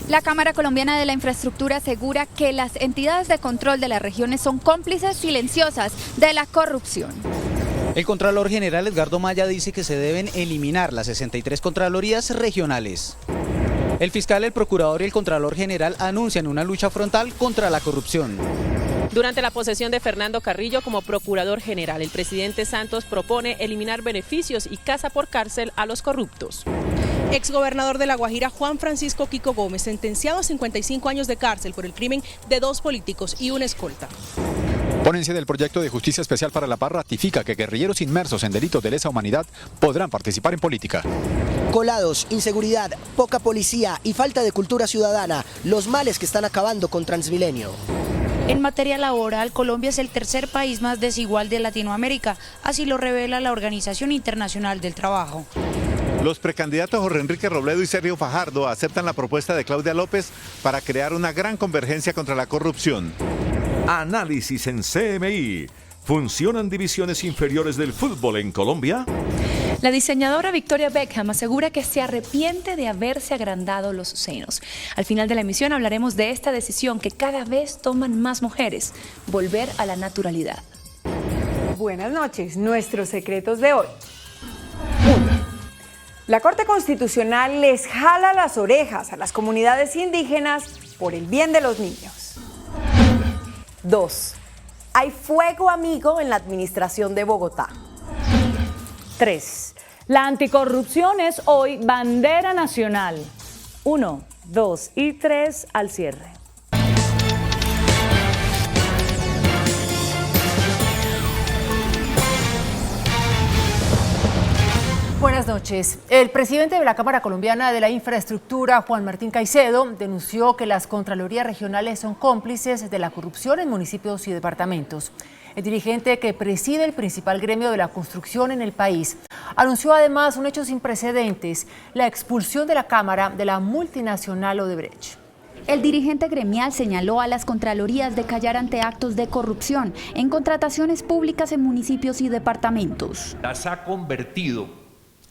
La Cámara Colombiana de la Infraestructura asegura que las entidades de control de las regiones son cómplices silenciosas de la corrupción. El Contralor General Edgardo Maya dice que se deben eliminar las 63 Contralorías regionales. El fiscal, el procurador y el Contralor General anuncian una lucha frontal contra la corrupción. Durante la posesión de Fernando Carrillo como Procurador General, el presidente Santos propone eliminar beneficios y casa por cárcel a los corruptos. Exgobernador de La Guajira, Juan Francisco Quico Gómez, sentenciado a 55 años de cárcel por el crimen de 2 políticos y una escolta. Ponencia del proyecto de Justicia Especial para la Paz ratifica que guerrilleros inmersos en delitos de lesa humanidad podrán participar en política. Colados, inseguridad, poca policía y falta de cultura ciudadana, los males que están acabando con Transmilenio. En materia laboral, Colombia es el tercer país más desigual de Latinoamérica, así lo revela la Organización Internacional del Trabajo. Los precandidatos Jorge Enrique Robledo y Sergio Fajardo aceptan la propuesta de Claudia López para crear una gran convergencia contra la corrupción. Análisis en CMI. ¿Funcionan divisiones inferiores del fútbol en Colombia? La diseñadora Victoria Beckham asegura que se arrepiente de haberse agrandado los senos. Al final de la emisión hablaremos de esta decisión que cada vez toman más mujeres, volver a la naturalidad. Buenas noches, nuestros secretos de hoy. 1. La Corte Constitucional les jala las orejas a las comunidades indígenas por el bien de los niños. 2. Hay fuego amigo en la administración de Bogotá. 3. La anticorrupción es hoy bandera nacional. 1, 2 y 3 al cierre. Buenas noches. El presidente de la Cámara Colombiana de la Infraestructura, Juan Martín Caicedo, denunció que las Contralorías regionales son cómplices de la corrupción en municipios y departamentos. El dirigente que preside el principal gremio de la construcción en el país anunció además un hecho sin precedentes, la expulsión de la Cámara de la multinacional Odebrecht. El dirigente gremial señaló a las Contralorías de callar ante actos de corrupción en contrataciones públicas en municipios y departamentos. Las ha convertido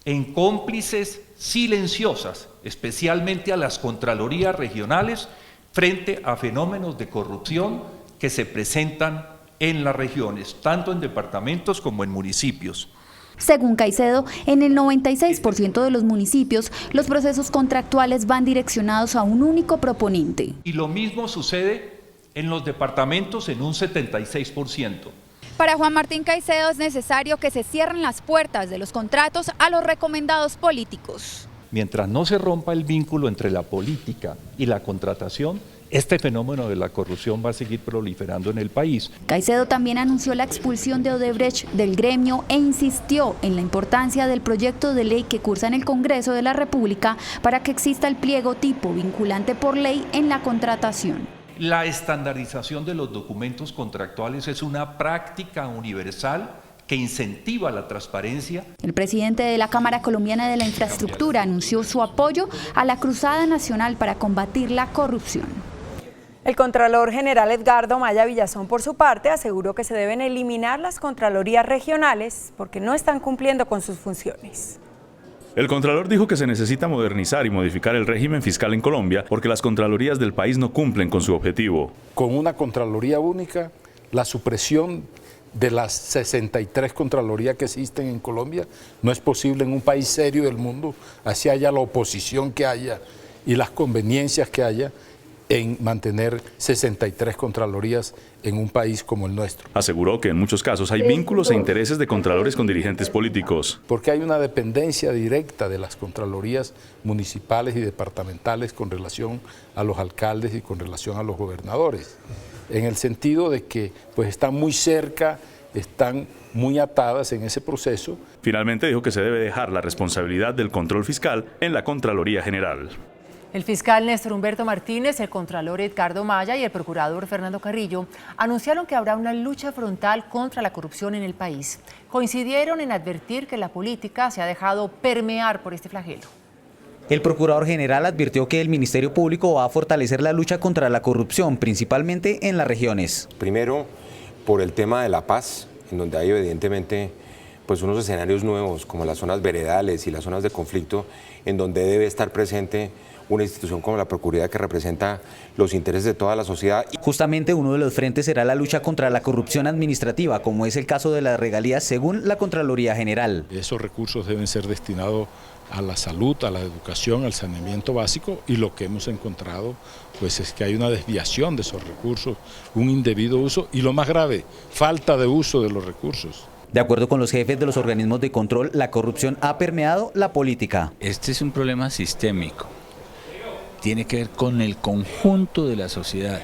en cómplices silenciosas, especialmente a las Contralorías regionales, frente a fenómenos de corrupción que se presentan en las regiones, tanto en departamentos como en municipios. Según Caicedo, en el 96% de los municipios, los procesos contractuales van direccionados a un único proponente. Y lo mismo sucede en los departamentos en un 76%. Para Juan Martín Caicedo es necesario que se cierren las puertas de los contratos a los recomendados políticos. Mientras no se rompa el vínculo entre la política y la contratación, este fenómeno de la corrupción va a seguir proliferando en el país. Caicedo también anunció la expulsión de Odebrecht del gremio e insistió en la importancia del proyecto de ley que cursa en el Congreso de la República para que exista el pliego tipo vinculante por ley en la contratación. La estandarización de los documentos contractuales es una práctica universal que incentiva la transparencia. El presidente de la Cámara Colombiana de la Infraestructura anunció su apoyo a la Cruzada Nacional para combatir la corrupción. El Contralor General Edgardo Maya Villazón, por su parte, aseguró que se deben eliminar las Contralorías regionales porque no están cumpliendo con sus funciones. El Contralor dijo que se necesita modernizar y modificar el régimen fiscal en Colombia porque las Contralorías del país no cumplen con su objetivo. Con una Contraloría única, la supresión de las 63 Contralorías que existen en Colombia no es posible en un país serio del mundo, así haya la oposición que haya y las conveniencias que haya en mantener 63 Contralorías en un país como el nuestro. Aseguró que en muchos casos hay vínculos e intereses de contralores con dirigentes políticos. Porque hay una dependencia directa de las Contralorías municipales y departamentales con relación a los alcaldes y con relación a los gobernadores, en el sentido de que pues están muy cerca, están muy atadas en ese proceso. Finalmente dijo que se debe dejar la responsabilidad del control fiscal en la Contraloría General. El fiscal Néstor Humberto Martínez, el contralor Edgardo Maya y el procurador Fernando Carrillo anunciaron que habrá una lucha frontal contra la corrupción en el país. Coincidieron en advertir que la política se ha dejado permear por este flagelo. El procurador general advirtió que el Ministerio Público va a fortalecer la lucha contra la corrupción, principalmente en las regiones. Primero, por el tema de la paz, en donde hay evidentemente pues unos escenarios nuevos como las zonas veredales y las zonas de conflicto, en donde debe estar presente una institución como la Procuraduría que representa los intereses de toda la sociedad. Justamente uno de los frentes será la lucha contra la corrupción administrativa, como es el caso de las regalías según la Contraloría General. Esos recursos deben ser destinados a la salud, a la educación, al saneamiento básico, y lo que hemos encontrado pues es que hay una desviación de esos recursos, un indebido uso y, lo más grave, falta de uso de los recursos. De acuerdo con los jefes de los organismos de control, la corrupción ha permeado la política. Este es un problema sistémico. Tiene que ver con el conjunto de la sociedad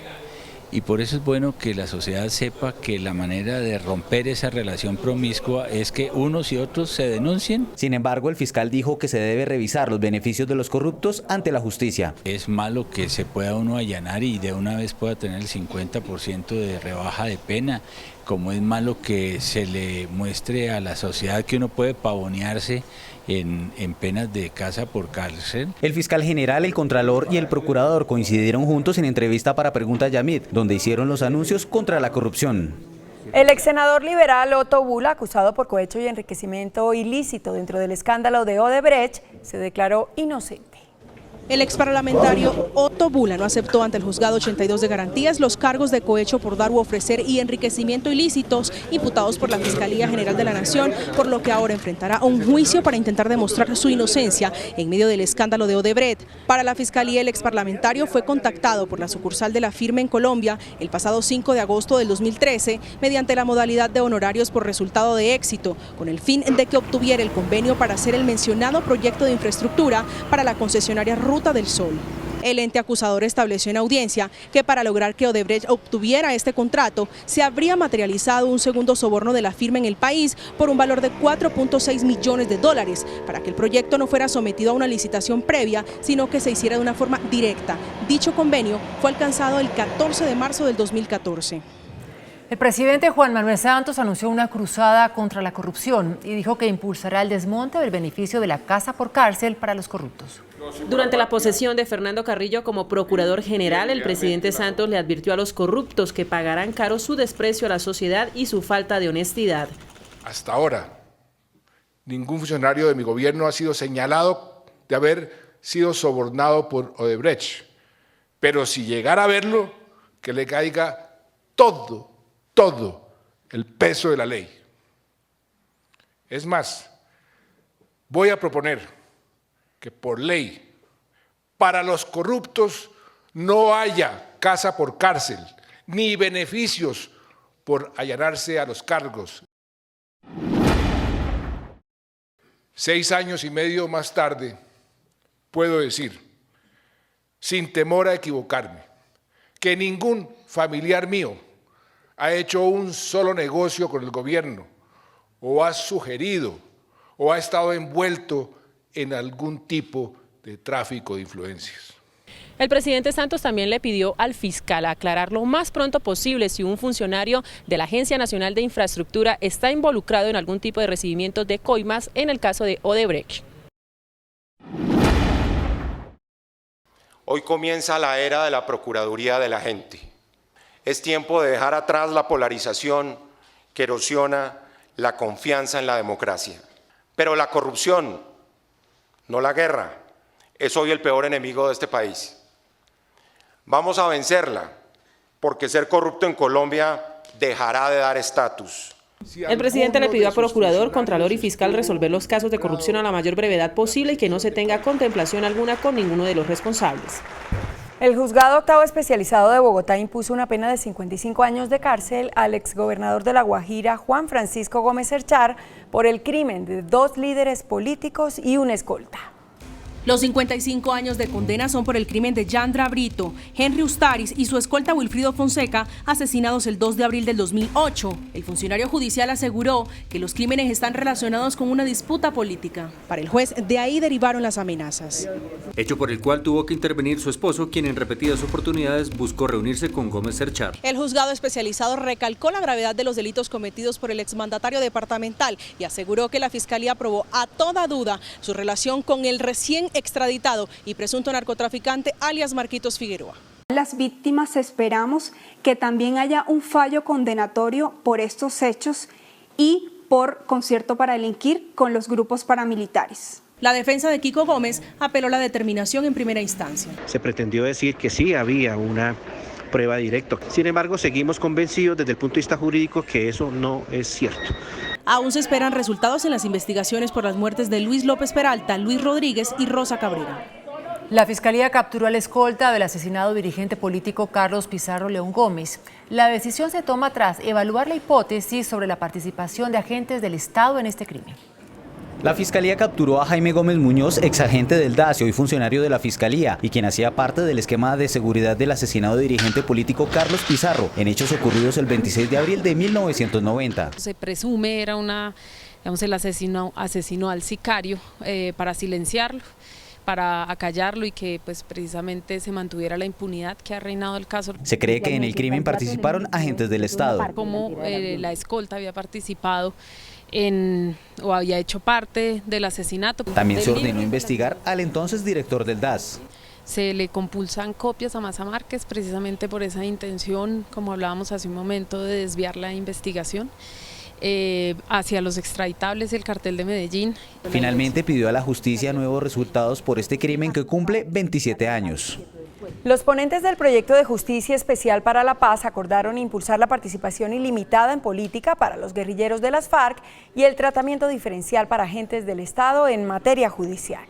y por eso es bueno que la sociedad sepa que la manera de romper esa relación promiscua es que unos y otros se denuncien. Sin embargo, el fiscal dijo que se debe revisar los beneficios de los corruptos ante la justicia. Es malo que se pueda uno allanar y de una vez pueda tener el 50% de rebaja de pena, como es malo que se le muestre a la sociedad que uno puede pavonearse en penas de casa por cárcel. El fiscal general, el contralor y el procurador coincidieron juntos en entrevista para Pregunta Yamid, donde hicieron los anuncios contra la corrupción. El ex senador liberal Otto Bula, acusado por cohecho y enriquecimiento ilícito dentro del escándalo de Odebrecht, se declaró inocente. El exparlamentario Otto Bula no aceptó ante el juzgado 82 de garantías los cargos de cohecho por dar u ofrecer y enriquecimiento ilícitos imputados por la Fiscalía General de la Nación, por lo que ahora enfrentará un juicio para intentar demostrar su inocencia en medio del escándalo de Odebrecht. Para la Fiscalía, el exparlamentario fue contactado por la sucursal de la firma en Colombia el pasado 5 de agosto del 2013 mediante la modalidad de honorarios por resultado de éxito, con el fin de que obtuviera el convenio para hacer el mencionado proyecto de infraestructura para la concesionaria Ruta del Sol. El ente acusador estableció en audiencia que para lograr que Odebrecht obtuviera este contrato se habría materializado un segundo soborno de la firma en el país por un valor de 4.6 millones de dólares para que el proyecto no fuera sometido a una licitación previa, sino que se hiciera de una forma directa. Dicho convenio fue alcanzado el 14 de marzo del 2014. El presidente Juan Manuel Santos anunció una cruzada contra la corrupción y dijo que impulsará el desmonte del beneficio de la casa por cárcel para los corruptos. Durante la posesión de Fernando Carrillo como procurador general, el presidente Santos le advirtió a los corruptos que pagarán caro su desprecio a la sociedad y su falta de honestidad. Hasta ahora, ningún funcionario de mi gobierno ha sido señalado de haber sido sobornado por Odebrecht, pero si llegara a verlo, que le caiga todo el peso de la ley. Es más, voy a proponer que por ley, para los corruptos no haya casa por cárcel, ni beneficios por allanarse a los cargos. 6 años y medio más tarde, puedo decir, sin temor a equivocarme, que ningún familiar mío ha hecho un solo negocio con el gobierno, o ha sugerido, o ha estado envuelto en algún tipo de tráfico de influencias. El presidente Santos también le pidió al fiscal aclarar lo más pronto posible si un funcionario de la Agencia Nacional de Infraestructura está involucrado en algún tipo de recibimiento de coimas en el caso de Odebrecht. Hoy comienza la era de la Procuraduría de la gente. Es tiempo de dejar atrás la polarización que erosiona la confianza en la democracia. Pero la corrupción, no la guerra, es hoy el peor enemigo de este país. Vamos a vencerla, porque ser corrupto en Colombia dejará de dar estatus. El presidente le pidió a procurador, contralor y fiscal resolver los casos de corrupción a la mayor brevedad posible y que no se tenga contemplación alguna con ninguno de los responsables. El juzgado octavo especializado de Bogotá impuso una pena de 55 años de cárcel al exgobernador de La Guajira, Juan Francisco Gómez Cerchar, por el crimen de 2 líderes políticos y un escolta. Los 55 años de condena son por el crimen de Yandra Brito, Henry Ustaris y su escolta Wilfrido Fonseca, asesinados el 2 de abril del 2008. El funcionario judicial aseguró que los crímenes están relacionados con una disputa política. Para el juez, de ahí derivaron las amenazas. Hecho por el cual tuvo que intervenir su esposo, quien en repetidas oportunidades buscó reunirse con Gómez Cerchar. El juzgado especializado recalcó la gravedad de los delitos cometidos por el exmandatario departamental y aseguró que la Fiscalía probó a toda duda su relación con el recién extraditado y presunto narcotraficante alias Marquitos Figueroa. Las víctimas esperamos que también haya un fallo condenatorio por estos hechos y por concierto para delinquir con los grupos paramilitares. La defensa de Kiko Gómez apeló la determinación en primera instancia. Se pretendió decir que sí había una prueba directa. Sin embargo, seguimos convencidos desde el punto de vista jurídico que eso no es cierto. Aún se esperan resultados en las investigaciones por las muertes de Luis López Peralta, Luis Rodríguez y Rosa Cabrera. La Fiscalía capturó al escolta del asesinado dirigente político Carlos Pizarro León Gómez. La decisión se toma tras evaluar la hipótesis sobre la participación de agentes del Estado en este crimen. La Fiscalía capturó a Jaime Gómez Muñoz, exagente del DAS y hoy funcionario de la Fiscalía, y quien hacía parte del esquema de seguridad del asesinado dirigente político Carlos Pizarro, en hechos ocurridos el 26 de abril de 1990. Se presume era el asesino al sicario para silenciarlo, para acallarlo y que pues precisamente se mantuviera la impunidad que ha reinado el caso. Se cree que en el crimen participaron agentes del Estado. Como la escolta había participado o había hecho parte del asesinato. También se ordenó investigar al entonces director del DAS. Se le compulsan copias a Maza Márquez precisamente por esa intención, como hablábamos hace un momento, de desviar la investigación hacia los extraditables del cartel de Medellín. Finalmente pidió a la justicia nuevos resultados por este crimen que cumple 27 años. Los ponentes del proyecto de justicia especial para la paz acordaron impulsar la participación ilimitada en política para los guerrilleros de las FARC y el tratamiento diferencial para agentes del Estado en materia judicial.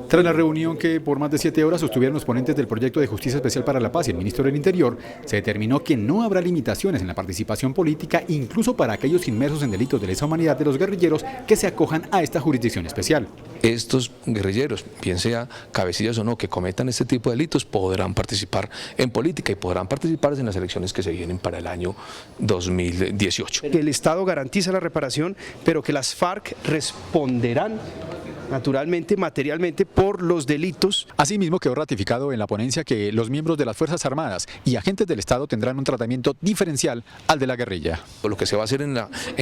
Tras la reunión que por más de 7 horas sostuvieron los ponentes del proyecto de Justicia Especial para la Paz y el ministro del Interior, se determinó que no habrá limitaciones en la participación política, incluso para aquellos inmersos en delitos de lesa humanidad de los guerrilleros que se acojan a esta jurisdicción especial. Estos guerrilleros, bien sea cabecillas o no, que cometan este tipo de delitos, podrán participar en política y podrán participar en las elecciones que se vienen para el año 2018. El Estado garantiza la reparación, pero que las FARC responderán naturalmente, materialmente, por los delitos. Asimismo, quedó ratificado en la ponencia que los miembros de las Fuerzas Armadas y agentes del Estado tendrán un tratamiento diferencial al de la guerrilla. Lo que se va a hacer en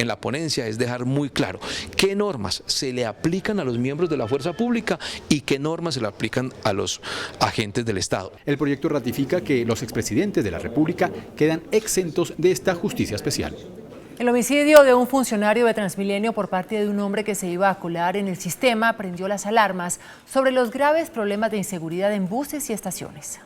la ponencia es dejar muy claro qué normas se le aplican a los miembros de la fuerza pública y qué normas se le aplican a los agentes del Estado. El proyecto ratifica que los expresidentes de la República quedan exentos de esta justicia especial. El homicidio de un funcionario de Transmilenio por parte de un hombre que se iba a colar en el sistema prendió las alarmas sobre los graves problemas de inseguridad en buses y estaciones.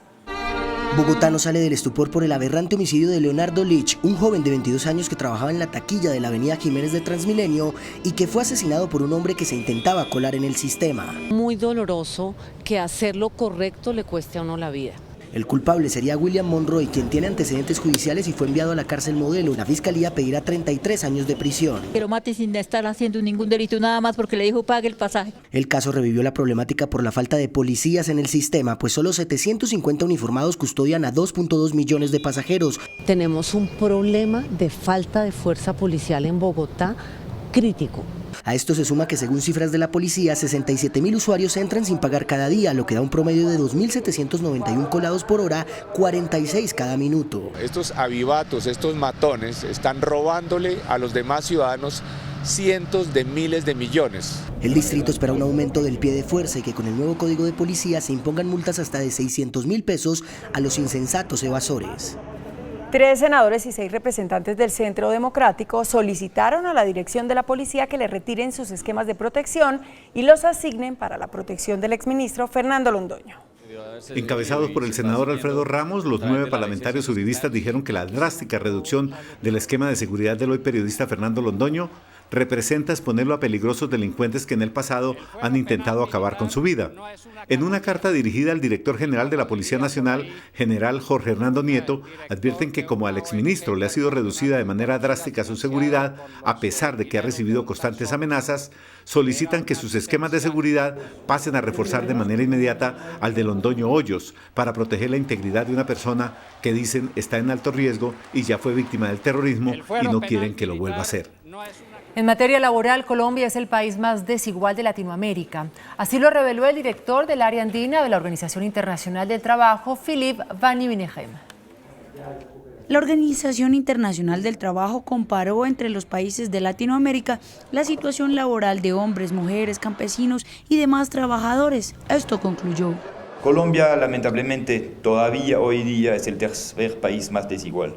Bogotá no sale del estupor por el aberrante homicidio de Leonardo Lich, un joven de 22 años que trabajaba en la taquilla de la avenida Jiménez de Transmilenio y que fue asesinado por un hombre que se intentaba colar en el sistema. Muy doloroso que hacer lo correcto le cueste a uno la vida. El culpable sería William Monroy, quien tiene antecedentes judiciales y fue enviado a la cárcel Modelo. La fiscalía pedirá 33 años de prisión. Pero mate sin estar haciendo ningún delito, nada más porque le dijo pague el pasaje. El caso revivió la problemática por la falta de policías en el sistema, pues solo 750 uniformados custodian a 2.2 millones de pasajeros. Tenemos un problema de falta de fuerza policial en Bogotá crítico. A esto se suma que según cifras de la policía, 67.000 usuarios entran sin pagar cada día, lo que da un promedio de 2.791 colados por hora, 46 cada minuto. Estos avivatos, estos matones, están robándole a los demás ciudadanos cientos de miles de millones. El distrito espera un aumento del pie de fuerza y que con el nuevo código de policía se impongan multas hasta de 600.000 pesos a los insensatos evasores. 3 senadores y 6 representantes del Centro Democrático solicitaron a la dirección de la policía que le retiren sus esquemas de protección y los asignen para la protección del exministro Fernando Londoño. Encabezados por el senador Alfredo Ramos, los 9 parlamentarios juridistas dijeron que la drástica reducción del esquema de seguridad del hoy periodista Fernando Londoño representa exponerlo a peligrosos delincuentes que en el pasado han intentado acabar con su vida. En una carta dirigida al director general de la Policía Nacional, general Jorge Hernando Nieto, advierten que como al exministro le ha sido reducida de manera drástica su seguridad, a pesar de que ha recibido constantes amenazas, solicitan que sus esquemas de seguridad pasen a reforzar de manera inmediata al de Londoño Hoyos para proteger la integridad de una persona que dicen está en alto riesgo y ya fue víctima del terrorismo y no quieren que lo vuelva a hacer. En materia laboral, Colombia es el país más desigual de Latinoamérica. Así lo reveló el director del área andina de la Organización Internacional del Trabajo, Philippe Van Nieuwenegem. La Organización Internacional del Trabajo comparó entre los países de Latinoamérica la situación laboral de hombres, mujeres, campesinos y demás trabajadores. Esto concluyó. Colombia, lamentablemente, todavía hoy día es el tercer país más desigual.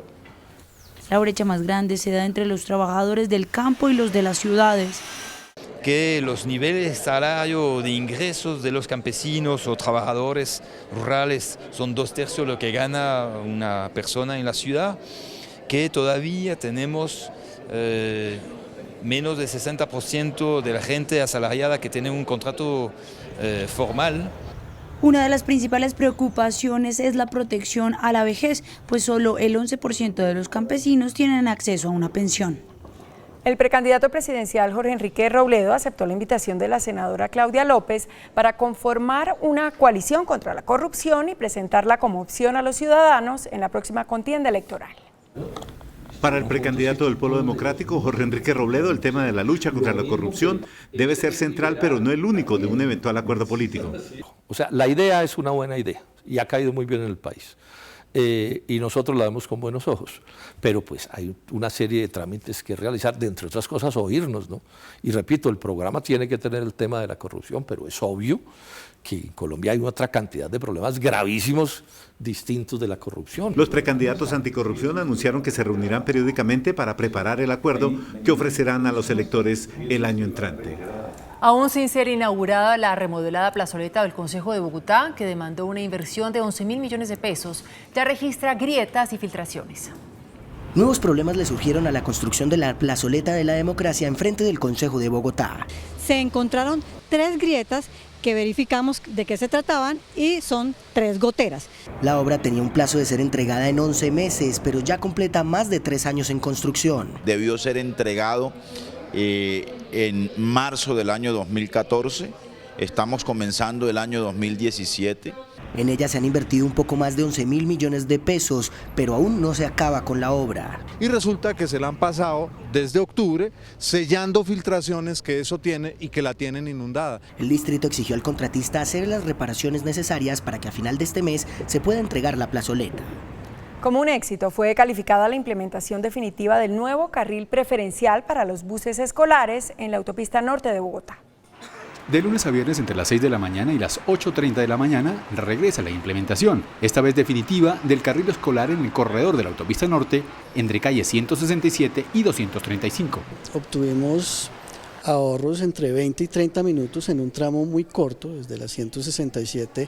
La brecha más grande se da entre los trabajadores del campo y los de las ciudades. Que los niveles de salario de ingresos de los campesinos o trabajadores rurales son 2/3 de lo que gana una persona en la ciudad, que todavía tenemos menos del 60% de la gente asalariada que tiene un contrato formal. Una de las principales preocupaciones es la protección a la vejez, pues solo el 11% de los campesinos tienen acceso a una pensión. El precandidato presidencial Jorge Enrique Robledo aceptó la invitación de la senadora Claudia López para conformar una coalición contra la corrupción y presentarla como opción a los ciudadanos en la próxima contienda electoral. Para el precandidato del Polo Democrático, Jorge Enrique Robledo, el tema de la lucha contra la corrupción debe ser central, pero no el único de un eventual acuerdo político. O sea, la idea es una buena idea y ha caído muy bien en el país. Y nosotros la vemos con buenos ojos, pero pues hay una serie de trámites que realizar, de entre otras cosas oírnos, ¿no? Y repito, el programa tiene que tener el tema de la corrupción, pero es obvio que en Colombia hay otra cantidad de problemas gravísimos distintos de la corrupción. Los precandidatos anticorrupción anunciaron que se reunirán periódicamente para preparar el acuerdo que ofrecerán a los electores el año entrante. Aún sin ser inaugurada la remodelada plazoleta del Consejo de Bogotá, que demandó una inversión de 11.000 millones de pesos, ya registra grietas y filtraciones. Nuevos problemas le surgieron a la construcción de la plazoleta de la democracia enfrente del Consejo de Bogotá. Se encontraron 3 grietas que verificamos de qué se trataban y son 3 goteras. La obra tenía un plazo de ser entregada en 11 meses, pero ya completa más de 3 años en construcción. Debió ser entregado en marzo del año 2014, estamos comenzando el año 2017. En ella se han invertido un poco más de 11.000 millones de pesos, pero aún no se acaba con la obra. Y resulta que se la han pasado desde octubre sellando filtraciones que eso tiene y que la tienen inundada. El distrito exigió al contratista hacer las reparaciones necesarias para que a final de este mes se pueda entregar la plazoleta. Como un éxito fue calificada la implementación definitiva del nuevo carril preferencial para los buses escolares en la autopista norte de Bogotá. De lunes a viernes entre las 6 de la mañana y las 8:30 de la mañana regresa la implementación, esta vez definitiva, del carril escolar en el corredor de la autopista norte entre calles 167 y 235. Obtuvimos ahorros entre 20 y 30 minutos en un tramo muy corto, desde la 167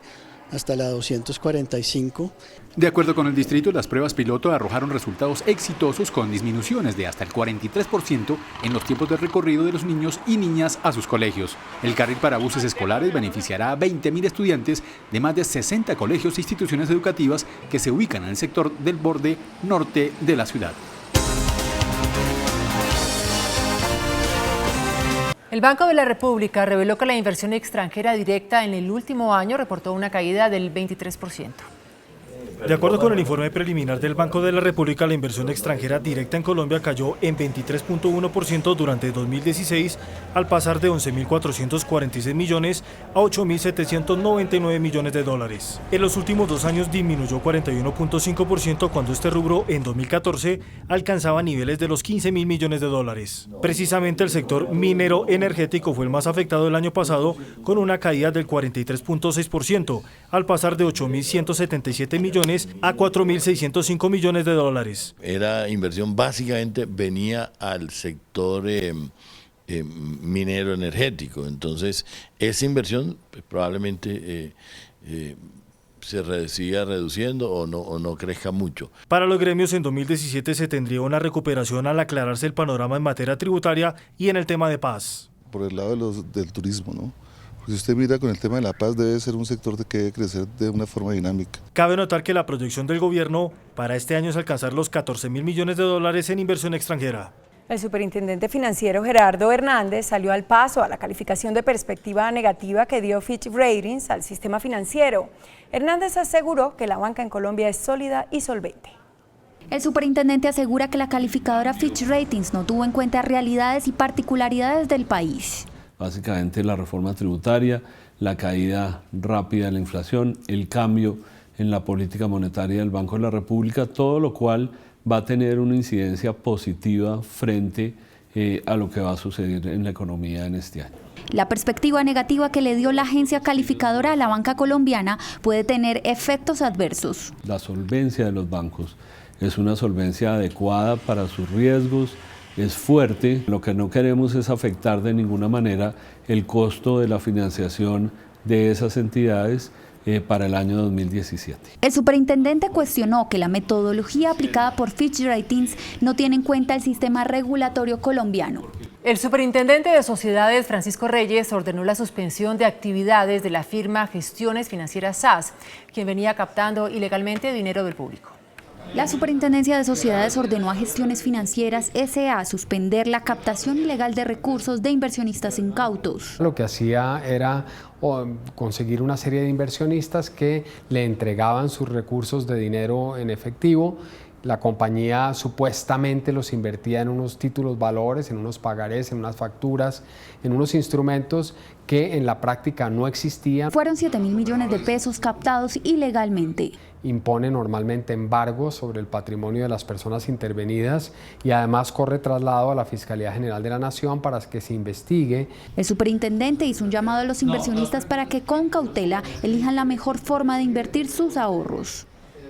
hasta la 245. De acuerdo con el distrito, las pruebas piloto arrojaron resultados exitosos con disminuciones de hasta el 43% en los tiempos de recorrido de los niños y niñas a sus colegios. El carril para buses escolares beneficiará a 20.000 estudiantes de más de 60 colegios e instituciones educativas que se ubican en el sector del borde norte de la ciudad. El Banco de la República reveló que la inversión extranjera directa en el último año reportó una caída del 23%. De acuerdo con el informe preliminar del Banco de la República, la inversión extranjera directa en Colombia cayó en 23.1% durante 2016, al pasar de 11.446 millones a 8.799 millones de dólares. En los últimos 2 años disminuyó 41.5% cuando este rubro en 2014 alcanzaba niveles de los 15.000 millones de dólares. Precisamente el sector minero energético fue el más afectado el año pasado, con una caída del 43.6%, al pasar de 8.177 millones a 4.605 millones de dólares. Era inversión, básicamente venía al sector minero energético, entonces esa inversión probablemente se siga reduciendo o no crezca mucho. Para los gremios en 2017 se tendría una recuperación al aclararse el panorama en materia tributaria y en el tema de paz. Por el lado del turismo, ¿no? Si usted mira con el tema de la paz, debe ser un sector que debe crecer de una forma dinámica. Cabe notar que la proyección del gobierno para este año es alcanzar los 14.000 millones de dólares en inversión extranjera. El superintendente financiero Gerardo Hernández salió al paso a la calificación de perspectiva negativa que dio Fitch Ratings al sistema financiero. Hernández aseguró que la banca en Colombia es sólida y solvente. El superintendente asegura que la calificadora Fitch Ratings no tuvo en cuenta realidades y particularidades del país. Básicamente la reforma tributaria, la caída rápida de la inflación, el cambio en la política monetaria del Banco de la República, todo lo cual va a tener una incidencia positiva frente a lo que va a suceder en la economía en este año. La perspectiva negativa que le dio la agencia calificadora a la banca colombiana puede tener efectos adversos. La solvencia de los bancos es una solvencia adecuada para sus riesgos, es fuerte. Lo que no queremos es afectar de ninguna manera el costo de la financiación de esas entidades para el año 2017. El superintendente cuestionó que la metodología aplicada por Fitch Ratings no tiene en cuenta el sistema regulatorio colombiano. El superintendente de Sociedades, Francisco Reyes, ordenó la suspensión de actividades de la firma Gestiones Financieras SAS, quien venía captando ilegalmente dinero del público. La Superintendencia de Sociedades ordenó a Gestiones Financieras S.A. suspender la captación ilegal de recursos de inversionistas incautos. Lo que hacía era conseguir una serie de inversionistas que le entregaban sus recursos de dinero en efectivo. La compañía supuestamente los invertía en unos títulos valores, en unos pagarés, en unas facturas, en unos instrumentos que en la práctica no existían. Fueron 7.000 millones de pesos captados ilegalmente. Impone normalmente embargos sobre el patrimonio de las personas intervenidas y además corre traslado a la Fiscalía General de la Nación para que se investigue. El superintendente hizo un llamado a los inversionistas para que con cautela elijan la mejor forma de invertir sus ahorros.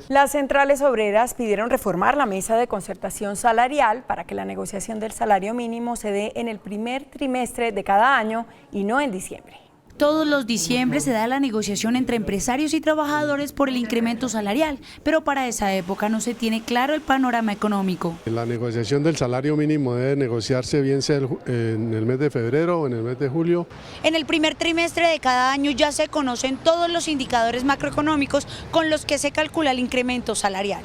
Las centrales obreras pidieron reformar la mesa de concertación salarial para que la negociación del salario mínimo se dé en el primer trimestre de cada año y no en diciembre. Todos los diciembre se da la negociación entre empresarios y trabajadores por el incremento salarial, pero para esa época no se tiene claro el panorama económico. La negociación del salario mínimo debe negociarse bien sea en el mes de febrero o en el mes de julio. En el primer trimestre de cada año ya se conocen todos los indicadores macroeconómicos con los que se calcula el incremento salarial.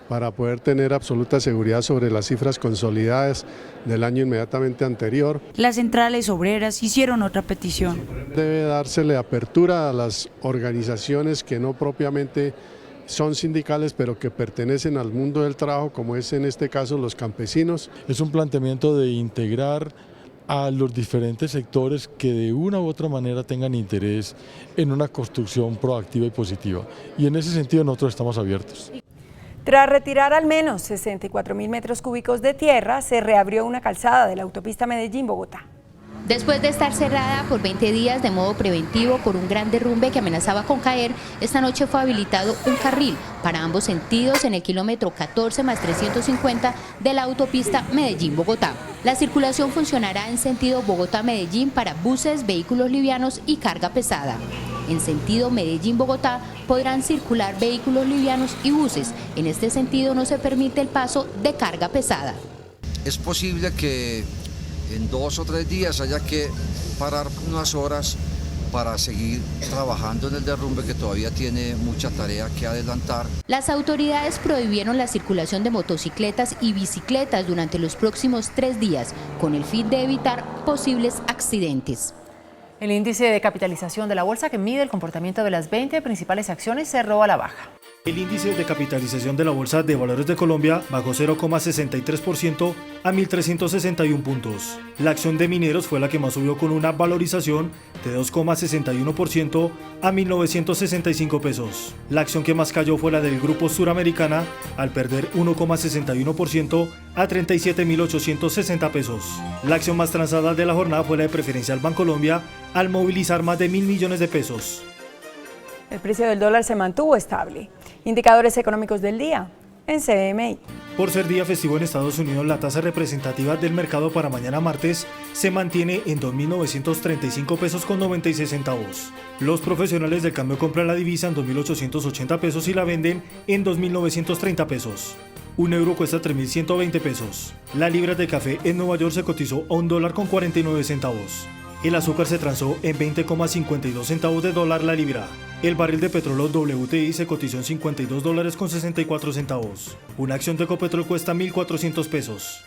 Para poder tener absoluta seguridad sobre las cifras consolidadas del año inmediatamente anterior. Las centrales obreras hicieron otra petición. Debe dársele apertura a las organizaciones que no propiamente son sindicales, pero que pertenecen al mundo del trabajo, como es en este caso los campesinos. Es un planteamiento de integrar a los diferentes sectores que de una u otra manera tengan interés en una construcción proactiva y positiva. Y en ese sentido nosotros estamos abiertos. Tras retirar al menos 64.000 metros cúbicos de tierra, se reabrió una calzada de la autopista Medellín-Bogotá. Después de estar cerrada por 20 días de modo preventivo por un gran derrumbe que amenazaba con caer, esta noche fue habilitado un carril para ambos sentidos en el kilómetro 14 más 350 de la autopista Medellín-Bogotá. La circulación funcionará en sentido Bogotá-Medellín para buses, vehículos livianos y carga pesada. En sentido Medellín-Bogotá podrán circular vehículos livianos y buses. En este sentido no se permite el paso de carga pesada. Es posible que en 2 o 3 días haya que parar unas horas para seguir trabajando en el derrumbe, que todavía tiene mucha tarea que adelantar. Las autoridades prohibieron la circulación de motocicletas y bicicletas durante los próximos 3 días, con el fin de evitar posibles accidentes. El índice de capitalización de la bolsa, que mide el comportamiento de las 20 principales acciones, cerró a la baja. El índice de capitalización de la Bolsa de Valores de Colombia bajó 0,63% a 1.361 puntos. La acción de Mineros fue la que más subió con una valorización de 2,61% a 1.965 pesos. La acción que más cayó fue la del Grupo Suramericana, al perder 1,61% a 37.860 pesos. La acción más transada de la jornada fue la de Preferencial Bancolombia, al movilizar más de 1.000 millones de pesos. El precio del dólar se mantuvo estable. Indicadores económicos del día en CMI. Por ser día festivo en Estados Unidos, la tasa representativa del mercado para mañana martes se mantiene en 2.935 pesos con 96 centavos. Los profesionales del cambio compran la divisa en 2.880 pesos y la venden en 2.930 pesos. Un euro cuesta 3.120 pesos. La libra de café en Nueva York se cotizó a $1.49. El azúcar se transó en 20,52 centavos de dólar la libra. El barril de petróleo WTI se cotizó en $52.64. Una acción de Ecopetrol cuesta 1.400 pesos.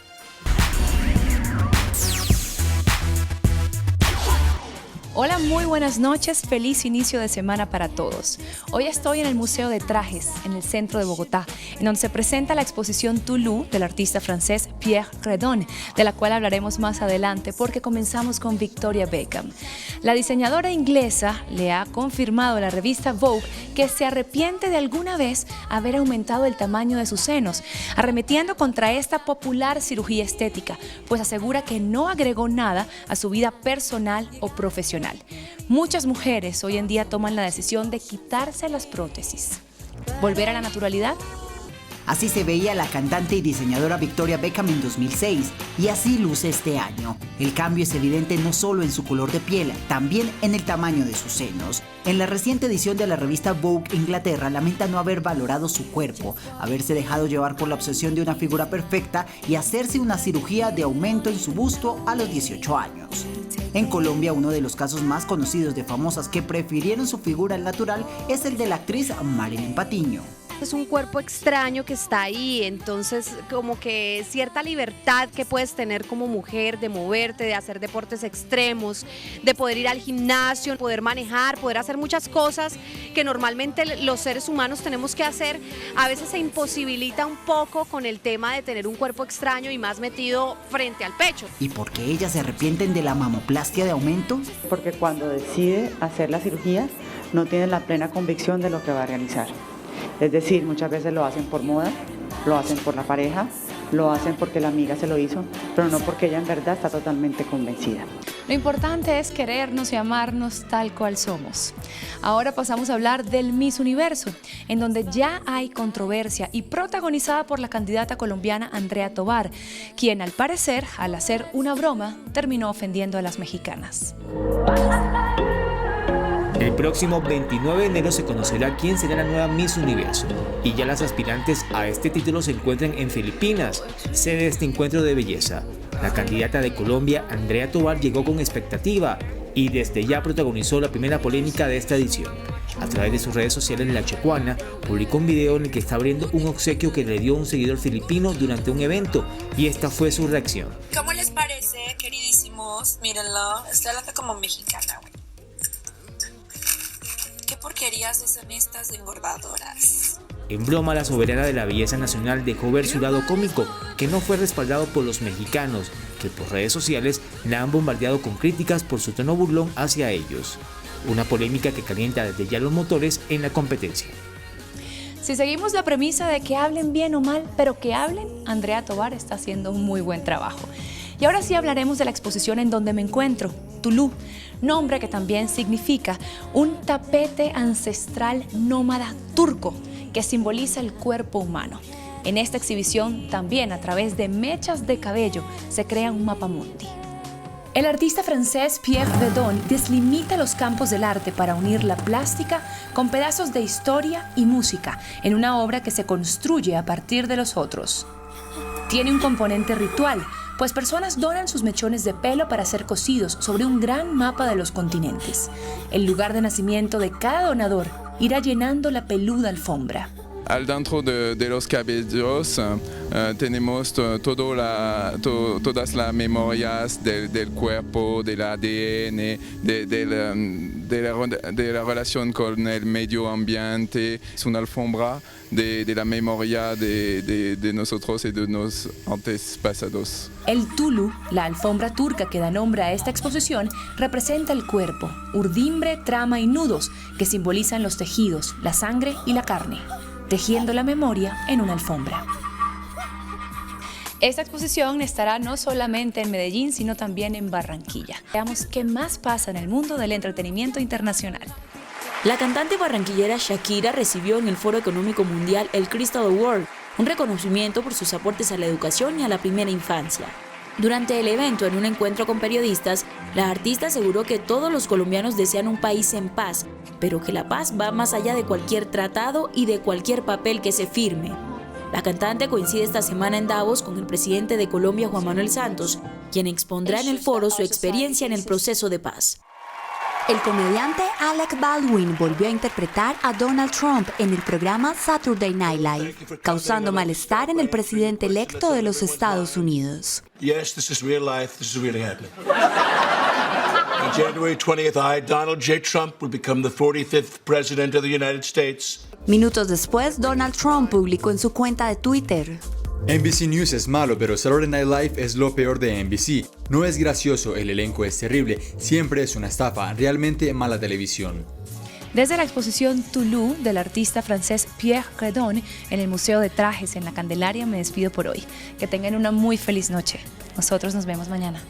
Hola, muy buenas noches, feliz inicio de semana para todos. Hoy estoy en el Museo de Trajes, en el centro de Bogotá, en donde se presenta la exposición Toulouse del artista francés Pierre Redon, de la cual hablaremos más adelante porque comenzamos con Victoria Beckham. La diseñadora inglesa le ha confirmado a la revista Vogue que se arrepiente de alguna vez haber aumentado el tamaño de sus senos, arremetiendo contra esta popular cirugía estética, pues asegura que no agregó nada a su vida personal o profesional. Muchas mujeres hoy en día toman la decisión de quitarse las prótesis. ¿Volver a la naturalidad? Así se veía la cantante y diseñadora Victoria Beckham en 2006 y así luce este año. El cambio es evidente no solo en su color de piel, también en el tamaño de sus senos. En la reciente edición de la revista Vogue Inglaterra lamenta no haber valorado su cuerpo, haberse dejado llevar por la obsesión de una figura perfecta y hacerse una cirugía de aumento en su busto a los 18 años. En Colombia, uno de los casos más conocidos de famosas que prefirieron su figura al natural es el de la actriz Marilyn Patiño. Es un cuerpo extraño que está ahí, entonces como que cierta libertad que puedes tener como mujer de moverte, de hacer deportes extremos, de poder ir al gimnasio, poder manejar, poder hacer muchas cosas que normalmente los seres humanos tenemos que hacer, a veces se imposibilita un poco con el tema de tener un cuerpo extraño y más metido frente al pecho. ¿Y por qué ellas se arrepienten de la mamoplastia de aumento? Porque cuando decide hacer la cirugía no tiene la plena convicción de lo que va a realizar. Es decir, muchas veces lo hacen por moda, lo hacen por la pareja, lo hacen porque la amiga se lo hizo, pero no porque ella en verdad está totalmente convencida. Lo importante es querernos y amarnos tal cual somos. Ahora pasamos a hablar del Miss Universo, en donde ya hay controversia y protagonizada por la candidata colombiana Andrea Tovar, quien al parecer, al hacer una broma, terminó ofendiendo a las mexicanas. El próximo 29 de enero se conocerá quién será la nueva Miss Universo y ya las aspirantes a este título se encuentran en Filipinas, sede de este encuentro de belleza. La candidata de Colombia, Andrea Tovar, llegó con expectativa y desde ya protagonizó la primera polémica de esta edición. A través de sus redes sociales, la checuana publicó un video en el que está abriendo un obsequio que le dio un seguidor filipino durante un evento y esta fue su reacción. ¿Cómo les parece, queridísimos? Mírenlo, estoy hablando como mexicana, güey. ¿Qué porquerías son estas de engordadoras? En broma, la soberana de la belleza nacional dejó ver su lado cómico, que no fue respaldado por los mexicanos, que por redes sociales la han bombardeado con críticas por su tono burlón hacia ellos. Una polémica que calienta desde ya los motores en la competencia. Si seguimos la premisa de que hablen bien o mal, pero que hablen, Andrea Tovar está haciendo un muy buen trabajo. Y ahora sí hablaremos de la exposición en donde me encuentro, Tulú, nombre que también significa un tapete ancestral nómada turco que simboliza el cuerpo humano. En esta exhibición también a través de mechas de cabello se crea un mapa mundi. El artista francés Pierre Redon deslimita los campos del arte para unir la plástica con pedazos de historia y música en una obra que se construye a partir de los otros. Tiene un componente ritual, pues personas donan sus mechones de pelo para ser cosidos sobre un gran mapa de los continentes. El lugar de nacimiento de cada donador irá llenando la peluda alfombra. Al dentro de los cabellos tenemos todas las memorias del cuerpo, del ADN, de la relación con el medio ambiente. Es una alfombra de la memoria de nosotros y de nuestros antepasados. El Tulú, la alfombra turca que da nombre a esta exposición, representa el cuerpo, urdimbre, trama y nudos que simbolizan los tejidos, la sangre y la carne, tejiendo la memoria en una alfombra. Esta exposición estará no solamente en Medellín, sino también en Barranquilla. Veamos qué más pasa en el mundo del entretenimiento internacional. La cantante barranquillera Shakira recibió en el Foro Económico Mundial el Crystal Award, un reconocimiento por sus aportes a la educación y a la primera infancia. Durante el evento, en un encuentro con periodistas, la artista aseguró que todos los colombianos desean un país en paz, pero que la paz va más allá de cualquier tratado y de cualquier papel que se firme. La cantante coincide esta semana en Davos con el presidente de Colombia, Juan Manuel Santos, quien expondrá en el foro su experiencia en el proceso de paz. El comediante Alec Baldwin volvió a interpretar a Donald Trump en el programa Saturday Night Live, causando malestar en el presidente electo de los Estados Unidos. Yes, this is real life. This is really happening. On January 20th, I, Donald J. Trump, will become the 45th President of the United States. Minutos después, Donald Trump publicó en su cuenta de Twitter: NBC News es malo, pero Saturday Night Live es lo peor de NBC. No es gracioso, el elenco es terrible, siempre es una estafa, realmente mala televisión. Desde la exposición Tulú del artista francés Pierre Redon en el Museo de Trajes en la Candelaria me despido por hoy. Que tengan una muy feliz noche. Nosotros nos vemos mañana.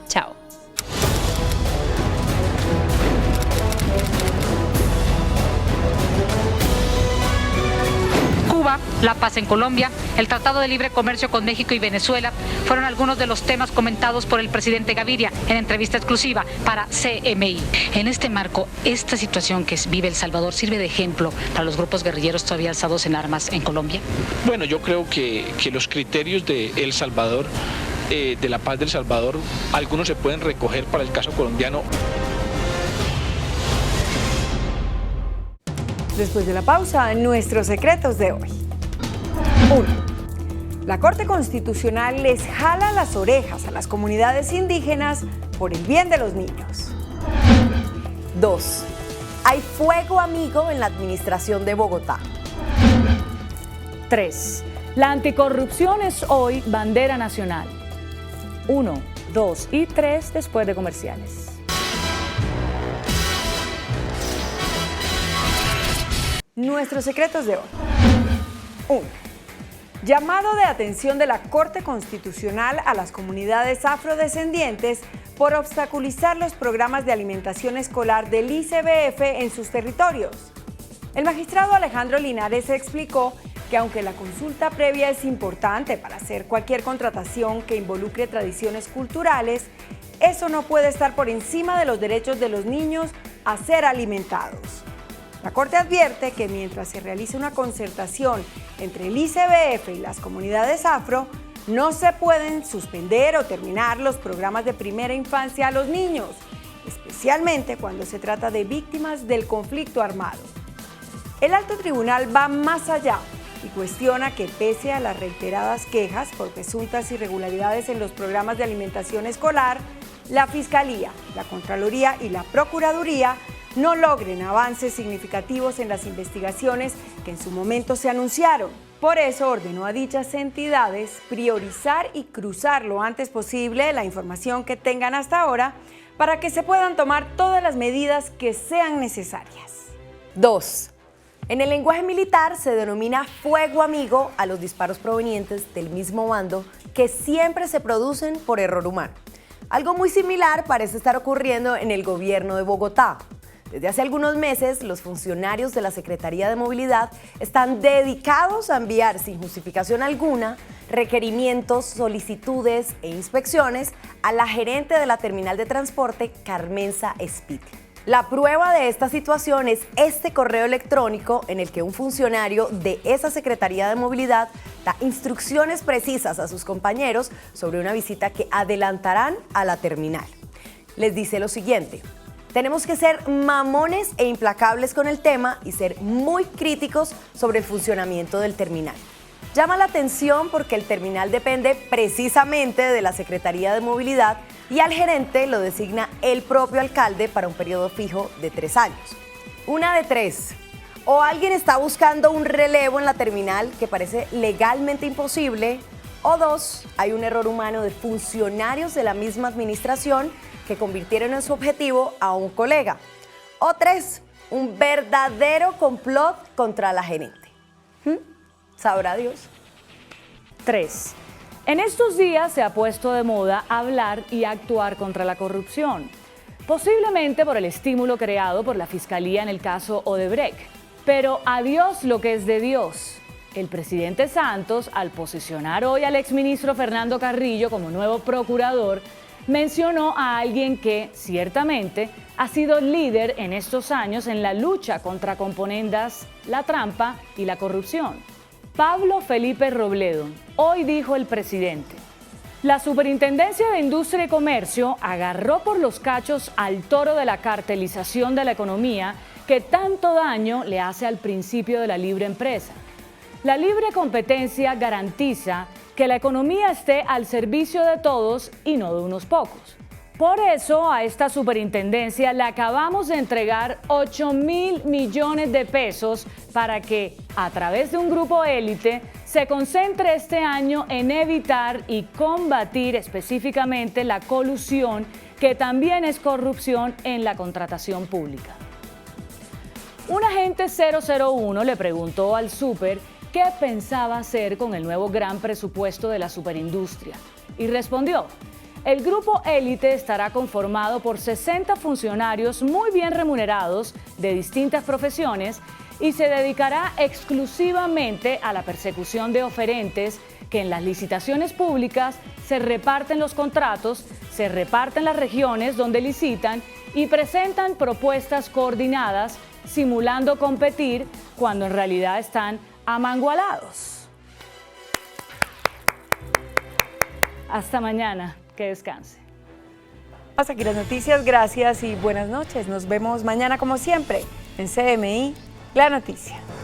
Chao. Cuba la paz en Colombia, el Tratado de Libre Comercio con México y Venezuela fueron algunos de los temas comentados por el presidente Gaviria en entrevista exclusiva para CMI. En este marco, esta situación que vive El Salvador sirve de ejemplo para los grupos guerrilleros todavía alzados en armas en Colombia. Bueno, yo creo que los criterios de El Salvador, de la paz del Salvador, algunos se pueden recoger para el caso colombiano. Después de la pausa, nuestros secretos de hoy. 1. La Corte Constitucional les jala las orejas a las comunidades indígenas por el bien de los niños. 2. Hay fuego amigo en la administración de Bogotá. 3. La anticorrupción es hoy bandera nacional. 1, 2 y 3 después de comerciales. Nuestros secretos de hoy. 1. Llamado de atención de la Corte Constitucional a las comunidades afrodescendientes por obstaculizar los programas de alimentación escolar del ICBF en sus territorios. El magistrado Alejandro Linares explicó que aunque la consulta previa es importante para hacer cualquier contratación que involucre tradiciones culturales, eso no puede estar por encima de los derechos de los niños a ser alimentados. La Corte advierte que mientras se realice una concertación entre el ICBF y las comunidades afro, no se pueden suspender o terminar los programas de primera infancia a los niños, especialmente cuando se trata de víctimas del conflicto armado. El alto tribunal va más allá y cuestiona que pese a las reiteradas quejas por presuntas irregularidades en los programas de alimentación escolar, la Fiscalía, la Contraloría y la Procuraduría no logren avances significativos en las investigaciones que en su momento se anunciaron. Por eso ordenó a dichas entidades priorizar y cruzar lo antes posible la información que tengan hasta ahora para que se puedan tomar todas las medidas que sean necesarias. 2. En el lenguaje militar se denomina fuego amigo a los disparos provenientes del mismo bando que siempre se producen por error humano. Algo muy similar parece estar ocurriendo en el gobierno de Bogotá. Desde hace algunos meses, los funcionarios de la Secretaría de Movilidad están dedicados a enviar sin justificación alguna requerimientos, solicitudes e inspecciones a la gerente de la terminal de transporte, Carmenza Espite. La prueba de esta situación es este correo electrónico en el que un funcionario de esa Secretaría de Movilidad da instrucciones precisas a sus compañeros sobre una visita que adelantarán a la terminal. Les dice lo siguiente: tenemos que ser mamones e implacables con el tema y ser muy críticos sobre el funcionamiento del terminal. Llama la atención porque el terminal depende precisamente de la Secretaría de Movilidad y al gerente lo designa el propio alcalde para un periodo fijo de 3 años. Una de 3. O alguien está buscando un relevo en la terminal que parece legalmente imposible, o 2. Hay un error humano de funcionarios de la misma administración que convirtieron en su objetivo a un colega. O 3. Un verdadero complot contra la gerente. ¿Sabrá Dios? 3. En estos días se ha puesto de moda hablar y actuar contra la corrupción, posiblemente por el estímulo creado por la Fiscalía en el caso Odebrecht. Pero a Dios lo que es de Dios. El presidente Santos, al posicionar hoy al exministro Fernando Carrillo como nuevo procurador, mencionó a alguien que, ciertamente, ha sido líder en estos años en la lucha contra componendas, la trampa y la corrupción. Pablo Felipe Robledo. Hoy dijo el presidente: la Superintendencia de Industria y Comercio agarró por los cachos al toro de la cartelización de la economía que tanto daño le hace al principio de la libre empresa. La libre competencia garantiza que la economía esté al servicio de todos y no de unos pocos. Por eso a esta superintendencia le acabamos de entregar 8.000 millones de pesos para que, a través de un grupo élite, se concentre este año en evitar y combatir específicamente la colusión, que también es corrupción en la contratación pública. Un agente 001 le preguntó al súper qué pensaba hacer con el nuevo gran presupuesto de la superindustria y respondió: el grupo élite estará conformado por 60 funcionarios muy bien remunerados de distintas profesiones y se dedicará exclusivamente a la persecución de oferentes que en las licitaciones públicas se reparten los contratos, se reparten las regiones donde licitan y presentan propuestas coordinadas simulando competir cuando en realidad están amangualados. Hasta mañana, que descanse. Hasta aquí las noticias, gracias y buenas noches. Nos vemos mañana como siempre en CMI, La Noticia.